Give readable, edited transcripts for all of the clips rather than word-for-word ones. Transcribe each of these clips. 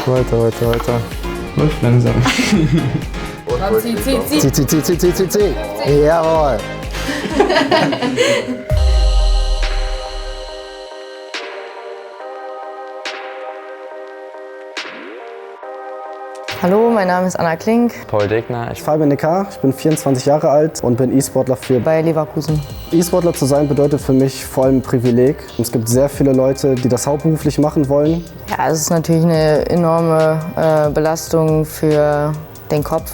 Weiter. Läuft langsam. Zieh. Jawohl. Hallo, mein Name ist Anna Klink. Paul Degner. Fabian Neckar, ich bin 24 Jahre alt und bin E-Sportler bei Leverkusen. E-Sportler zu sein bedeutet für mich vor allem ein Privileg. Es gibt sehr viele Leute, die das hauptberuflich machen wollen. Ja, es ist natürlich eine enorme Belastung für den Kopf.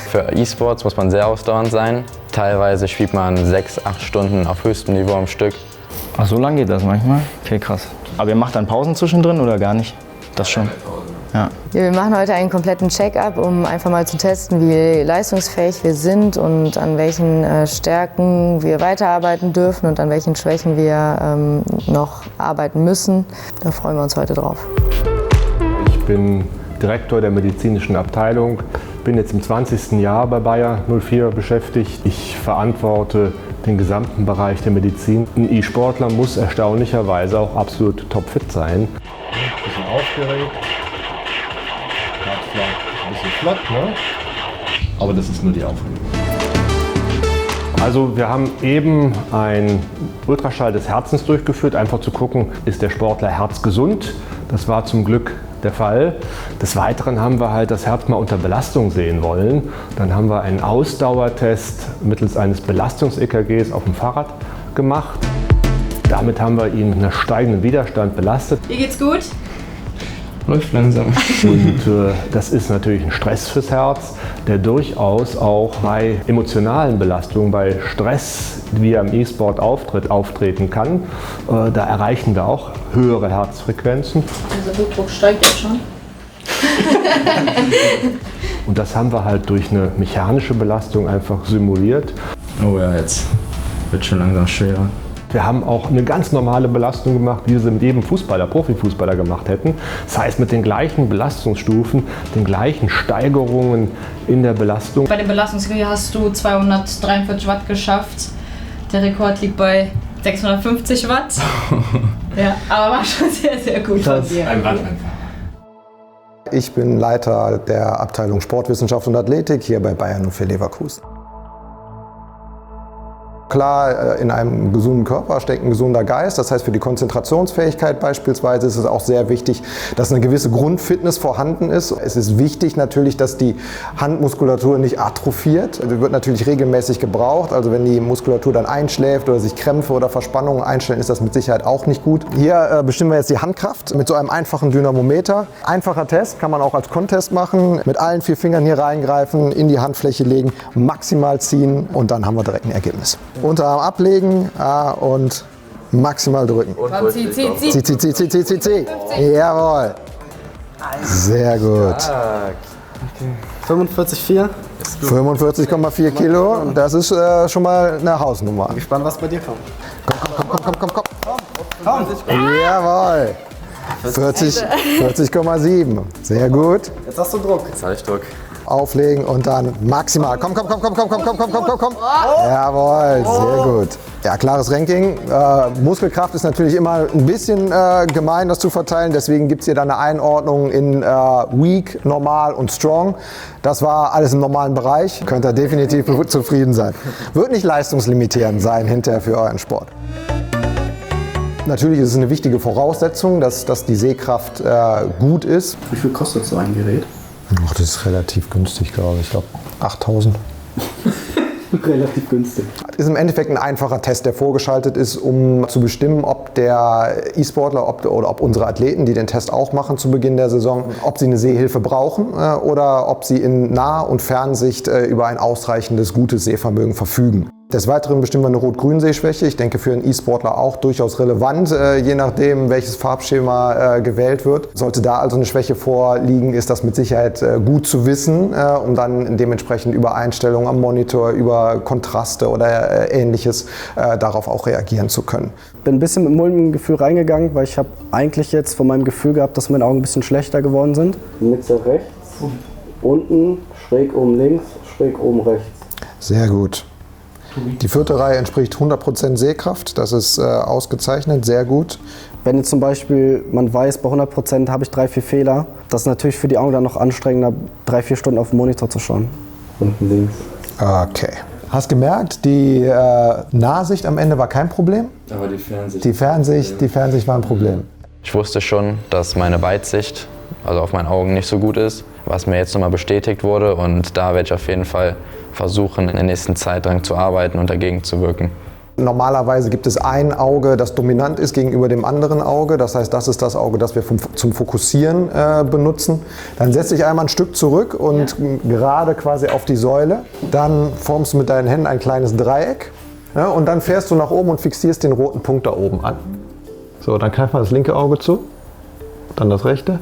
Für E-Sports muss man sehr ausdauernd sein. Teilweise spielt man 6-8 Stunden auf höchstem Niveau am Stück. Ach, so lang geht das manchmal? Okay, krass. Aber ihr macht dann Pausen zwischendrin oder gar nicht? Das schon? Ja. Wir machen heute einen kompletten Check-up, um einfach mal zu testen, wie leistungsfähig wir sind und an welchen Stärken wir weiterarbeiten dürfen und an welchen Schwächen wir noch arbeiten müssen. Da freuen wir uns heute drauf. Ich bin Direktor der medizinischen Abteilung, bin jetzt im 20. Jahr bei Bayer 04 beschäftigt. Ich verantworte den gesamten Bereich der Medizin. Ein E-Sportler muss erstaunlicherweise auch absolut topfit sein. Ein bisschen aufgeregt. Ein bisschen flott, ne? Aber das ist nur die Aufregung. Also wir haben eben einen Ultraschall des Herzens durchgeführt, einfach zu gucken, ist der Sportler herzgesund. Das war zum Glück der Fall. Des Weiteren haben wir halt das Herz mal unter Belastung sehen wollen. Dann haben wir einen Ausdauertest mittels eines Belastungs-EKGs auf dem Fahrrad gemacht. Damit haben wir ihn mit einem steigenden Widerstand belastet. Wie geht's gut? Läuft langsam. Und das ist natürlich ein Stress fürs Herz, der durchaus auch bei emotionalen Belastungen, bei Stress, wie er im E-Sport auftreten kann. Da erreichen wir auch höhere Herzfrequenzen. Also Blutdruck steigt jetzt schon. Und das haben wir halt durch eine mechanische Belastung einfach simuliert. Oh ja, jetzt wird schon langsam schwerer. Wir haben auch eine ganz normale Belastung gemacht, wie wir sie mit jedem Fußballer, Profifußballer gemacht hätten. Das heißt, mit den gleichen Belastungsstufen, den gleichen Steigerungen in der Belastung. Bei der Belastungsliga hast du 243 Watt geschafft. Der Rekord liegt bei 650 Watt. Ja, aber war schon sehr, sehr gut von dir. Ein Watt einfach. Ich bin Leiter der Abteilung Sportwissenschaft und Athletik hier bei Bayer 04 Leverkusen. Klar, in einem gesunden Körper steckt ein gesunder Geist. Das heißt, für die Konzentrationsfähigkeit beispielsweise ist es auch sehr wichtig, dass eine gewisse Grundfitness vorhanden ist. Es ist wichtig natürlich, dass die Handmuskulatur nicht atrophiert. Die wird natürlich regelmäßig gebraucht. Also wenn die Muskulatur dann einschläft oder sich Krämpfe oder Verspannungen einstellen, ist das mit Sicherheit auch nicht gut. Hier bestimmen wir jetzt die Handkraft mit so einem einfachen Dynamometer. Einfacher Test, kann man auch als Contest machen. Mit allen 4 Fingern hier reingreifen, in die Handfläche legen, maximal ziehen und dann haben wir direkt ein Ergebnis. Unterarm ablegen und maximal drücken. Und Zieh. Jawohl. Sehr gut. 45,4. 45,4 Kilo. Das ist schon mal eine Hausnummer. Bin gespannt, was bei dir kommt. Komm. Jawohl. 40,7. Sehr gut. Jetzt hast du Druck. Jetzt habe ich Druck. Auflegen und dann maximal. Komm. Jawohl, sehr gut. Ja, klares Ranking. Muskelkraft ist natürlich immer ein bisschen gemein, das zu verteilen. Deswegen gibt es hier dann eine Einordnung in Weak, Normal und Strong. Das war alles im normalen Bereich. Könnt ihr definitiv zufrieden sein. Wird nicht leistungslimitierend sein hinterher für euren Sport. Natürlich ist es eine wichtige Voraussetzung, dass die Sehkraft gut ist. Wie viel kostet so ein Gerät? Ach, das ist relativ günstig, glaube ich. Ich glaube 8.000. Relativ günstig. Ist im Endeffekt ein einfacher Test, der vorgeschaltet ist, um zu bestimmen, ob der E-Sportler oder ob unsere Athleten, die den Test auch machen zu Beginn der Saison, ob sie eine Sehhilfe brauchen oder ob sie in Nah- und Fernsicht über ein ausreichendes, gutes Sehvermögen verfügen. Des Weiteren bestimmen wir eine Rot-Grün-Sehschwäche. Ich denke, für einen E-Sportler auch durchaus relevant, je nachdem, welches Farbschema gewählt wird. Sollte da also eine Schwäche vorliegen, ist das mit Sicherheit gut zu wissen, um dann dementsprechend über Einstellungen am Monitor, über Kontraste oder Ähnliches darauf auch reagieren zu können. Bin ein bisschen mit mulmigem Gefühl reingegangen, weil ich habe eigentlich jetzt von meinem Gefühl gehabt, dass meine Augen ein bisschen schlechter geworden sind. Mitte rechts, unten, schräg oben links, schräg oben rechts. Sehr gut. Die 4. Reihe entspricht 100% Sehkraft, das ist ausgezeichnet, sehr gut. Wenn jetzt zum Beispiel man weiß, bei 100% habe ich 3-4 Fehler, das ist natürlich für die Augen dann noch anstrengender, 3-4 Stunden auf den Monitor zu schauen. Unten links. Okay. Hast gemerkt, die Nahsicht am Ende war kein Problem? Aber die Fernsicht. Die Fernsicht war ein Problem. Ich wusste schon, dass meine Weitsicht, also auf meinen Augen, nicht so gut ist, was mir jetzt nochmal bestätigt wurde. Und da werde ich auf jeden Fall versuchen, in der nächsten Zeit daran zu arbeiten und dagegen zu wirken. Normalerweise gibt es ein Auge, das dominant ist gegenüber dem anderen Auge. Das heißt, das ist das Auge, das wir zum Fokussieren benutzen. Dann setz dich einmal ein Stück zurück und gerade quasi auf die Säule. Dann formst du mit deinen Händen ein kleines Dreieck. Ja, und dann fährst du nach oben und fixierst den roten Punkt da oben an. So, dann greif mal das linke Auge zu. Dann das rechte.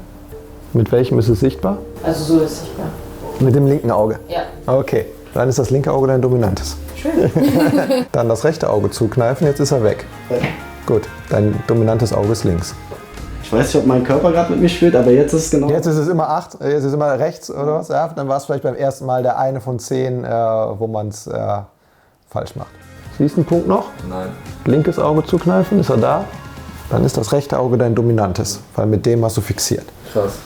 Mit welchem ist es sichtbar? Also so ist es sichtbar. Mit dem linken Auge? Ja. Okay, dann ist das linke Auge dein dominantes. Schön. Dann das rechte Auge zukneifen, jetzt ist er weg. Ja. Gut, dein dominantes Auge ist links. Ich weiß nicht, ob mein Körper gerade mit mir spielt, aber jetzt ist es genau. Jetzt ist es immer 8, jetzt ist es immer rechts oder was? Ja, dann war es vielleicht beim ersten Mal der eine von 10, wo man es falsch macht. Siehst du einen Punkt noch? Nein. Linkes Auge zukneifen, ist er da? Dann ist das rechte Auge dein dominantes, weil mit dem hast du fixiert. Krass.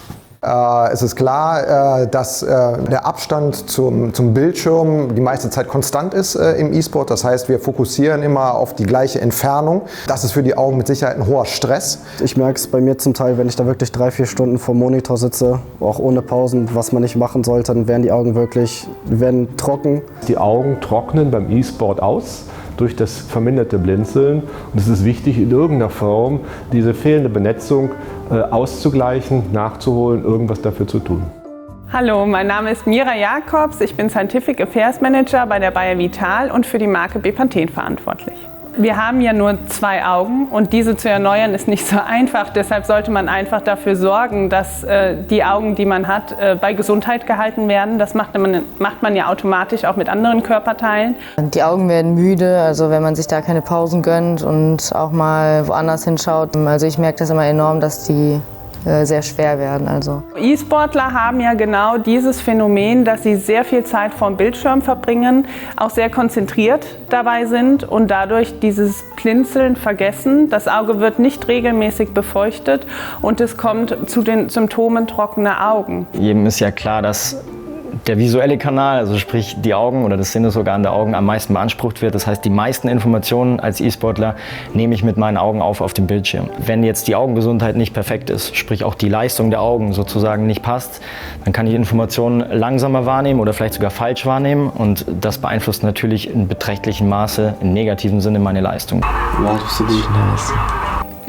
Es ist klar, dass der Abstand zum Bildschirm die meiste Zeit konstant ist im E-Sport. Das heißt, wir fokussieren immer auf die gleiche Entfernung. Das ist für die Augen mit Sicherheit ein hoher Stress. Ich merke es bei mir zum Teil, wenn ich da wirklich 3-4 Stunden vor dem Monitor sitze, auch ohne Pausen, was man nicht machen sollte, dann werden die Augen werden trocken. Die Augen trocknen beim E-Sport aus durch das verminderte Blinzeln. Und es ist wichtig, in irgendeiner Form diese fehlende Benetzung auszugleichen, nachzuholen, irgendwas dafür zu tun. Hallo, mein Name ist Mira Jakobs. Ich bin Scientific Affairs Manager bei der Bayer Vital und für die Marke Bepanthen verantwortlich. Wir haben ja nur 2 Augen und diese zu erneuern ist nicht so einfach. Deshalb sollte man einfach dafür sorgen, dass die Augen, die man hat, bei Gesundheit gehalten werden. Das macht man ja automatisch auch mit anderen Körperteilen. Die Augen werden müde, also wenn man sich da keine Pausen gönnt und auch mal woanders hinschaut. Also ich merke das immer enorm, dass die sehr schwer werden. Also. E-Sportler haben ja genau dieses Phänomen, dass sie sehr viel Zeit vorm Bildschirm verbringen, auch sehr konzentriert dabei sind und dadurch dieses Blinzeln vergessen. Das Auge wird nicht regelmäßig befeuchtet und es kommt zu den Symptomen trockener Augen. Jedem ist ja klar, dass der visuelle Kanal, also sprich die Augen oder das Sinnesorgan der Augen, am meisten beansprucht wird. Das heißt, die meisten Informationen als E-Sportler nehme ich mit meinen Augen auf dem Bildschirm. Wenn jetzt die Augengesundheit nicht perfekt ist, sprich auch die Leistung der Augen sozusagen nicht passt, dann kann ich Informationen langsamer wahrnehmen oder vielleicht sogar falsch wahrnehmen und das beeinflusst natürlich in beträchtlichem Maße, im negativen Sinne, meine Leistung.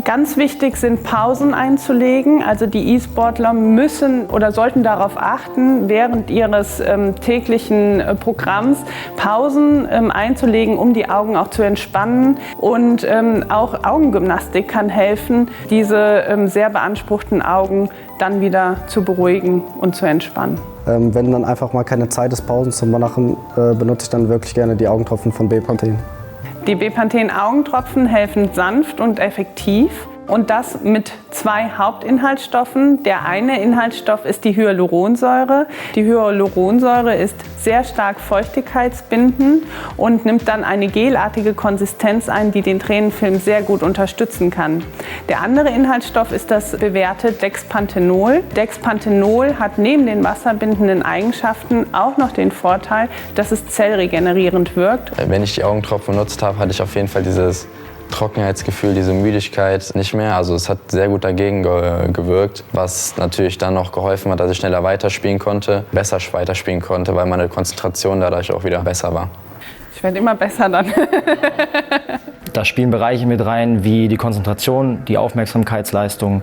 Ganz wichtig sind Pausen einzulegen. Also die E-Sportler müssen oder sollten darauf achten, während ihres täglichen Programms Pausen einzulegen, um die Augen auch zu entspannen. Und auch Augengymnastik kann helfen, diese sehr beanspruchten Augen dann wieder zu beruhigen und zu entspannen. Wenn dann einfach mal keine Zeit ist, Pausen zu machen, benutze ich dann wirklich gerne die Augentropfen von Bepanthen. Die Bepanthen-Augentropfen helfen sanft und effektiv und das mit 2 Hauptinhaltsstoffen. Der eine Inhaltsstoff ist die Hyaluronsäure. Die Hyaluronsäure ist sehr stark feuchtigkeitsbindend und nimmt dann eine gelartige Konsistenz ein, die den Tränenfilm sehr gut unterstützen kann. Der andere Inhaltsstoff ist das bewährte Dexpanthenol. Dexpanthenol hat neben den wasserbindenden Eigenschaften auch noch den Vorteil, dass es zellregenerierend wirkt. Wenn ich die Augentropfen benutzt habe, hatte ich auf jeden Fall dieses Trockenheitsgefühl, diese Müdigkeit nicht mehr. Also es hat sehr gut dagegen gewirkt, was natürlich dann noch geholfen hat, dass ich schneller weiterspielen konnte, besser weiterspielen konnte, weil meine Konzentration dadurch auch wieder besser war. Ich werde immer besser dann. Da spielen Bereiche mit rein wie die Konzentration, die Aufmerksamkeitsleistung,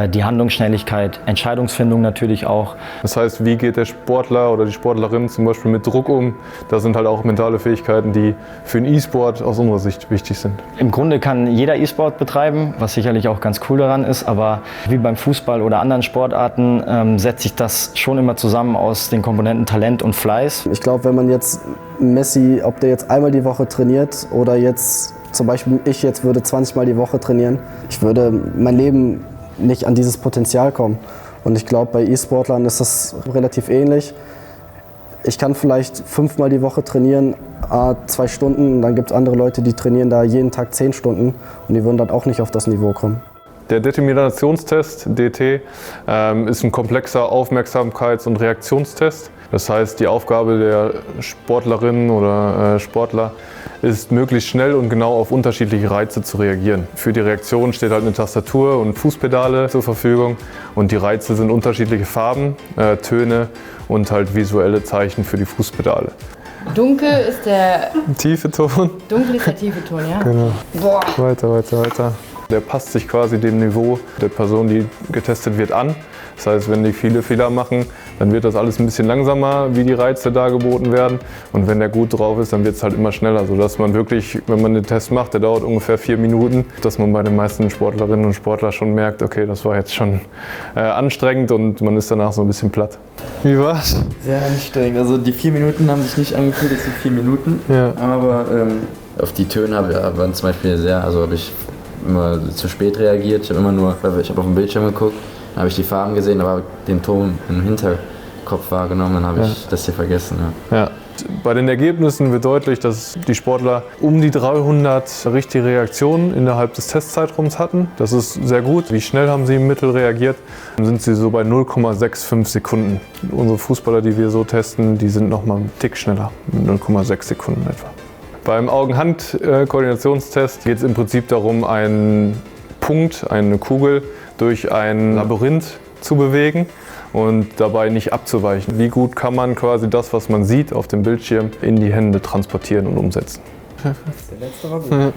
die Handlungsschnelligkeit, Entscheidungsfindung natürlich auch. Das heißt, wie geht der Sportler oder die Sportlerin zum Beispiel mit Druck um? Das sind halt auch mentale Fähigkeiten, die für den E-Sport aus unserer Sicht wichtig sind. Im Grunde kann jeder E-Sport betreiben, was sicherlich auch ganz cool daran ist, aber wie beim Fußball oder anderen Sportarten setzt sich das schon immer zusammen aus den Komponenten Talent und Fleiß. Ich glaube, wenn man jetzt Messi, ob der jetzt einmal die Woche trainiert oder jetzt zum Beispiel ich jetzt würde 20 Mal die Woche trainieren, ich würde mein Leben nicht an dieses Potenzial kommen. Und ich glaube, bei E-Sportlern ist das relativ ähnlich. Ich kann vielleicht 5 Mal die Woche trainieren, 2 Stunden. Und dann gibt es andere Leute, die trainieren da jeden Tag 10 Stunden und die würden dann auch nicht auf das Niveau kommen. Der Determinationstest, DT, ist ein komplexer Aufmerksamkeits- und Reaktionstest. Das heißt, die Aufgabe der Sportlerinnen oder Sportler ist, möglichst schnell und genau auf unterschiedliche Reize zu reagieren. Für die Reaktion steht halt eine Tastatur und Fußpedale zur Verfügung und die Reize sind unterschiedliche Farben, Töne und halt visuelle Zeichen für die Fußpedale. Dunkel ist der Tiefe Ton. Dunkel ist der tiefe Ton, ja? Genau. Boah. Weiter. Der passt sich quasi dem Niveau der Person, die getestet wird, an. Das heißt, wenn die viele Fehler machen, dann wird das alles ein bisschen langsamer, wie die Reize dargeboten werden. Und wenn der gut drauf ist, dann wird es halt immer schneller, sodass man wirklich, wenn man den Test macht, der dauert ungefähr 4 Minuten, dass man bei den meisten Sportlerinnen und Sportlern schon merkt, okay, das war jetzt schon anstrengend und man ist danach so ein bisschen platt. Wie war's? Sehr anstrengend. Also die 4 Minuten haben sich nicht angefühlt, das sind 4 Minuten. Ja. Aber auf die Töne waren zum Beispiel habe ich immer zu spät reagiert. Ich habe auf den Bildschirm geguckt, dann habe ich die Farben gesehen, aber den Ton im Hinterkopf wahrgenommen, dann habe ich das hier vergessen. Ja. Bei den Ergebnissen wird deutlich, dass die Sportler um die 300 richtige Reaktionen innerhalb des Testzeitraums hatten. Das ist sehr gut. Wie schnell haben sie im Mittel reagiert? Dann sind sie so bei 0,65 Sekunden. Unsere Fußballer, die wir so testen, die sind noch mal einen Tick schneller, mit 0,6 Sekunden etwa. Beim Augen-Hand-Koordinationstest geht es im Prinzip darum, einen Punkt, eine Kugel durch ein Labyrinth zu bewegen und dabei nicht abzuweichen. Wie gut kann man quasi das, was man sieht auf dem Bildschirm, in die Hände transportieren und umsetzen? Der letzte war gut.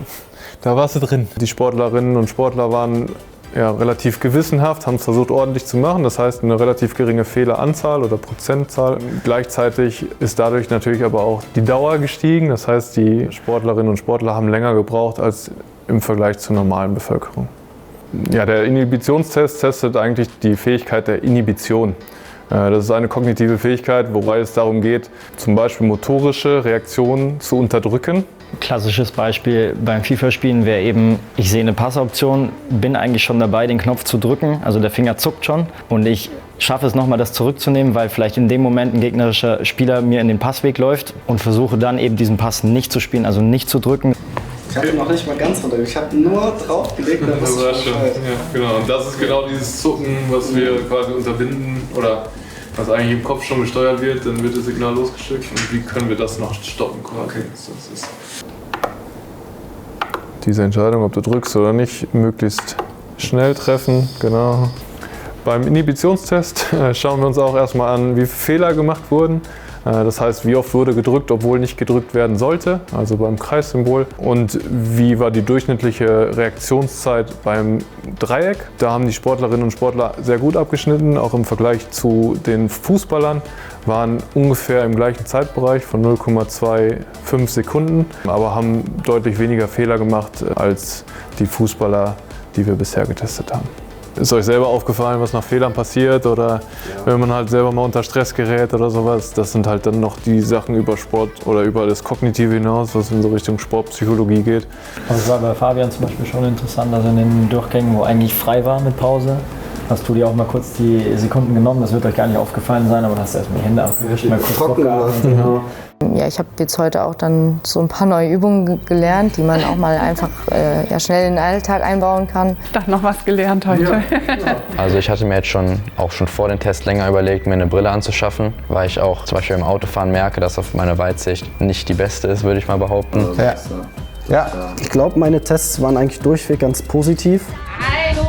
Da warst du drin. Die Sportlerinnen und Sportler waren relativ gewissenhaft, haben es versucht ordentlich zu machen. Das heißt eine relativ geringe Fehleranzahl oder Prozentzahl. Gleichzeitig ist dadurch natürlich aber auch die Dauer gestiegen. Das heißt, die Sportlerinnen und Sportler haben länger gebraucht als im Vergleich zur normalen Bevölkerung. Ja, der Inhibitionstest testet eigentlich die Fähigkeit der Inhibition. Das ist eine kognitive Fähigkeit, wobei es darum geht, zum Beispiel motorische Reaktionen zu unterdrücken. Klassisches Beispiel beim FIFA-Spielen wäre eben, ich sehe eine Passoption, bin eigentlich schon dabei, den Knopf zu drücken, also der Finger zuckt schon und ich schaffe es nochmal, das zurückzunehmen, weil vielleicht in dem Moment ein gegnerischer Spieler mir in den Passweg läuft und versuche dann eben diesen Pass nicht zu spielen, also nicht zu drücken. Ich habe noch nicht mal ganz runter, ich habe nur draufgelegt. Das war schon, ja, genau. Und das ist genau dieses Zucken, was wir quasi unterbinden oder was eigentlich im Kopf schon gesteuert wird, dann wird das Signal losgeschickt und wie können wir das noch stoppen quasi. Okay. Das ist diese Entscheidung, ob du drückst oder nicht, möglichst schnell treffen, genau. Beim Inhibitionstest schauen wir uns auch erstmal an, wie viele Fehler gemacht wurden. Das heißt, wie oft wurde gedrückt, obwohl nicht gedrückt werden sollte, also beim Kreissymbol. Und wie war die durchschnittliche Reaktionszeit beim Dreieck. Da haben die Sportlerinnen und Sportler sehr gut abgeschnitten, auch im Vergleich zu den Fußballern. Waren ungefähr im gleichen Zeitbereich von 0,25 Sekunden, aber haben deutlich weniger Fehler gemacht als die Fußballer, die wir bisher getestet haben. Ist euch selber aufgefallen, was nach Fehlern passiert oder wenn man halt selber mal unter Stress gerät oder sowas? Das sind halt dann noch die Sachen über Sport oder über das Kognitive hinaus, was in so Richtung Sportpsychologie geht. Also es war bei Fabian zum Beispiel schon interessant, dass in den Durchgängen, wo eigentlich frei war mit Pause, hast du dir auch mal kurz die Sekunden genommen, das wird euch gar nicht aufgefallen sein, aber hast erstmal die Hände abgewischt, mal kurz trocken gemacht. Ja, ich habe jetzt heute auch dann so ein paar neue Übungen gelernt, die man auch mal einfach schnell in den Alltag einbauen kann. Ich dachte, noch was gelernt heute. Ja. Also ich hatte mir jetzt schon vor dem Test länger überlegt, mir eine Brille anzuschaffen, weil ich auch zum Beispiel im Autofahren merke, dass auf meine Weitsicht nicht die beste ist, würde ich mal behaupten. Ja. Ja. Ich glaube, meine Tests waren eigentlich durchweg ganz positiv. Hallo!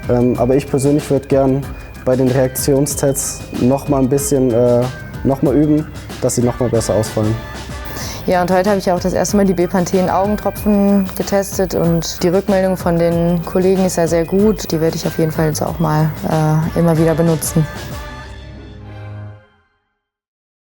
Los! Aber ich persönlich würde gern bei den Reaktionstests noch mal ein bisschen noch mal üben, dass sie noch mal besser ausfallen. Ja, und heute habe ich auch das erste Mal die Bepanthen-Augentropfen getestet und die Rückmeldung von den Kollegen ist ja sehr gut. Die werde ich auf jeden Fall jetzt auch mal immer wieder benutzen.